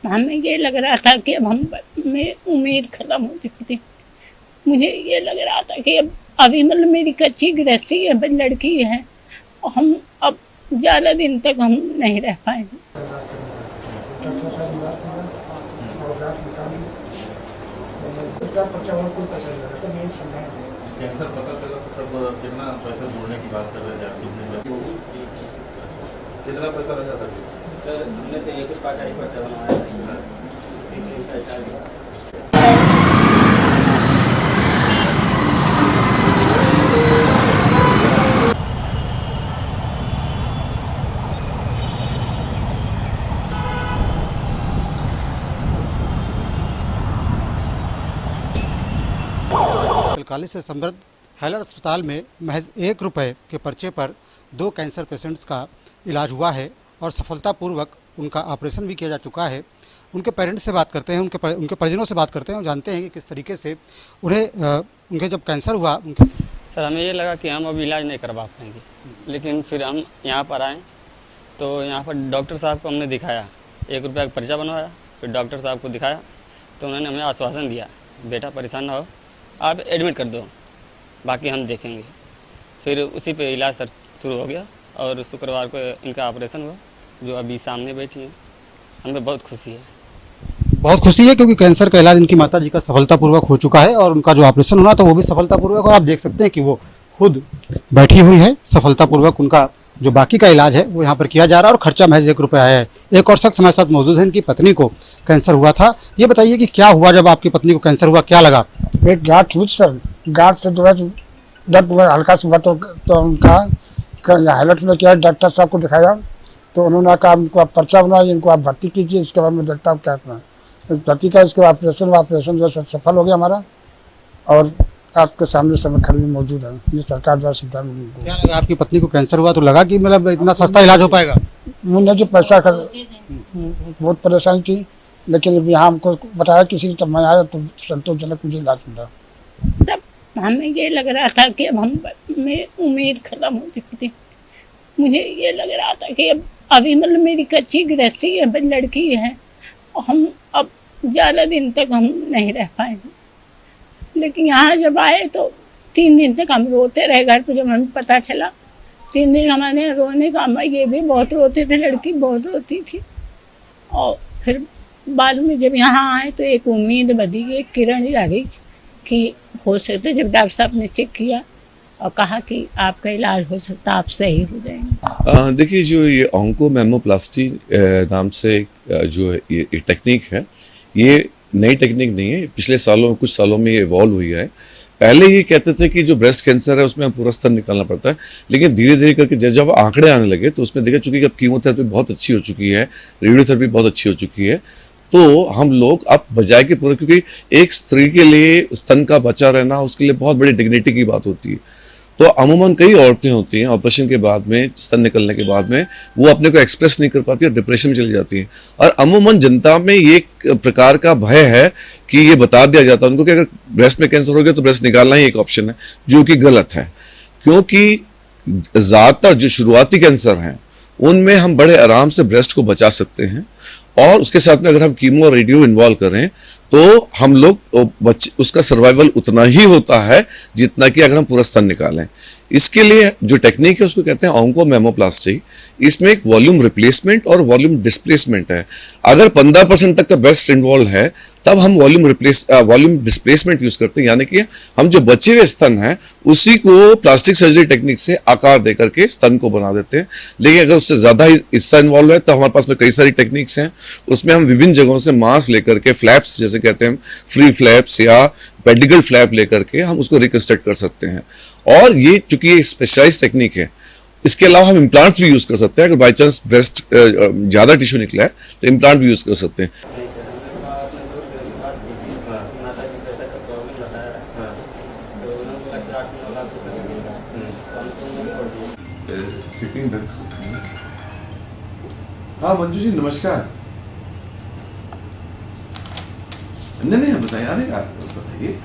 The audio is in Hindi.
हमें ये लग रहा था कि अब हम में उम्मीद खत्म हो चुकी थी। मुझे ये लग रहा था कि अब अभी मतलब मेरी कच्ची गृहस्थी है, लड़की है, हम अब ज़्यादा दिन तक हम नहीं रह पाएंगे। कैंसर पता चला तो तब कितना पैसा जोड़ने की बात कर रहे थे आप? कितना पैसा लगा सर? हमने तो एक ही पर्चा बनवाया था। कलकाली से समृद्ध हैलर अस्पताल में महज 1 रुपये के पर्चे पर 2 कैंसर पेशेंट्स का इलाज हुआ है और सफलतापूर्वक उनका ऑपरेशन भी किया जा चुका है। उनके पेरेंट्स से बात करते हैं, उनके परिजनों से बात करते हैं और जानते हैं कि किस तरीके से उन्हें उनके जब कैंसर हुआ उनके। सर हमें ये लगा कि हम अब इलाज नहीं करवा पाएंगे, लेकिन फिर हम यहाँ पर आए तो यहाँ पर डॉक्टर साहब को हमने दिखाया, 1 रुपया का पर्चा बनवाया, फिर डॉक्टर साहब को दिखाया तो उन्होंने हमें आश्वासन दिया, बेटा परेशान ना हो, आप एडमिट कर दो, बाकी हम देखेंगे। फिर उसी पे इलाज सर शुरू हो गया और शुक्रवार को इनका ऑपरेशन हुआ, जो अभी सामने बैठी हैं। हमें बहुत खुशी है, बहुत खुशी है क्योंकि कैंसर का इलाज इनकी माता जी का सफलतापूर्वक हो चुका है और उनका जो ऑपरेशन होना था वो भी सफलतापूर्वक। और आप देख सकते हैं कि वो खुद बैठी हुई है, सफलतापूर्वक उनका जो बाकी का इलाज है वो यहाँ पर किया जा रहा है और खर्चा महज 1 रुपया है। एक और शख्स हमारे साथ मौजूद है, इनकी पत्नी को कैंसर हुआ था। ये बताइए कि क्या हुआ जब आपकी पत्नी को कैंसर हुआ, क्या लगा? एक गांठ हुई सर, गांठ से जो है दर्द हल्का सा हुआ तो उनका हाईलाइट में किया, डॉक्टर साहब को दिखाया तो उन्होंने कहा इनको आप पर्चा बनाइए, इनको आप भर्ती कीजिए, इसके बाद मैं देखता हूँ क्या करना है। भर्ती का इसके ऑपरेशन जो है सफल हो गया हमारा और आपके सामने सब खड़ी मौजूद है। ये सरकार द्वारा सुविधा मिली। क्या लगा आपकी पत्नी को कैंसर हुआ तो लगा कि मतलब इतना सस्ता इलाज हो पाएगा? मुझे जो पैसा बहुत परेशानी थी, लेकिन यहाँ हमको बताया किसी ने, तब मैं आया तो संतोषजनक मुझे इलाज मिला। तब हमें ये लग रहा था कि अब हम में उम्मीद खत्म हो चुकी थी। मुझे ये लग रहा था कि अब अभी मतलब मेरी कच्ची गृहस्थी है, लड़की है, हम अब ज़्यादा दिन तक हम नहीं रह पाएंगे। लेकिन यहाँ जब आए तो 3 दिन तक हम रोते रहे घर पे। जब हमें पता चला 3 दिन हमारे रोने का, ये भी बहुत रोते थे, लड़की बहुत रोती थी। और फिर बाद में जब यहाँ आए तो एक उम्मीद बधी, एक किरण जागी कि हो सकता है। जब डॉक्टर साहब ने चेक किया और कहा कि आपका इलाज हो सकता है, आप सही हो जाएंगे। देखिए, जो ये ऑन्कोमेमोप्लास्टी नाम से जो ये टेक्निक है, ये नई टेक्निक नहीं है, पिछले कुछ सालों में ये इवॉल्व हुई है। पहले ये कहते थे कि जो ब्रेस्ट कैंसर है उसमें पूरा स्तन निकालना पड़ता है, लेकिन धीरे धीरे करके जब आंकड़े आने लगे तो उसमें देखा, चूंकि अब कीमोथेरेपी बहुत अच्छी हो चुकी है, रेडियोथेरेपी बहुत अच्छी हो चुकी है, तो हम लोग अब बजाय के पूरे, क्योंकि एक स्त्री के लिए स्तन का बचा रहना उसके लिए बहुत बड़ी डिग्निटी की बात होती है। तो अमूमन कई औरतें होती हैं ऑपरेशन के बाद में, स्तन निकलने के बाद में, वो अपने को एक्सप्रेस नहीं कर पाती और डिप्रेशन में चली जाती हैं। और अमूमन जनता में ये एक प्रकार का भय है कि ये बता दिया जाता है उनको कि अगर ब्रेस्ट में कैंसर हो गया तो ब्रेस्ट निकालना ही एक ऑप्शन है, जो कि गलत है। क्योंकि ज़्यादातर जो शुरुआती कैंसर हैं उनमें हम बड़े आराम से ब्रेस्ट को बचा सकते हैं, और उसके साथ में अगर हम कीमो और रेडियो इन्वॉल्व करें तो हम लोग उसका सर्वाइवल उतना ही होता है जितना कि अगर हम पूरा स्तन निकालें। इसके लिए जो टेक्निक है उसको कहते हैं ऑन्कोमेमोप्लास्टी। इसमें एक वॉल्यूम रिप्लेसमेंट और वॉल्यूम डिस्प्लेसमेंट है। अगर 15% तक का ब्रेस्ट इन्वॉल्व है तब हम वॉल्यूम डिस्प्लेसमेंट यूज करते हैं, यानी कि हम जो बचे हुए स्तन हैं उसी को प्लास्टिक सर्जरी टेक्निक से आकार दे करके स्तन को बना देते हैं। लेकिन अगर उससे ज्यादा हिस्सा इन्वॉल्व है तो हमारे पास में कई सारी टेक्निक्स हैं, उसमें हम विभिन्न जगहों से मांस लेकर के, फ्लैप्स जैसे कहते हैं, फ्री फ्लैप्स या पेडिकल फ्लैप लेकर के हम उसको रिकंस्ट्रक्ट कर सकते हैं। और ये चूंकि ये स्पेशलाइज टेक्निक है, इसके अलावा हम इम्प्लांट्स भी यूज कर सकते हैं। अगर बाई चांस ब्रेस्ट ज्यादा टिश्यू निकला है तो इम्प्लांट भी यूज कर सकते हैं। हाँ मंजू जी नमस्कार। नहीं बताइए, बताइए।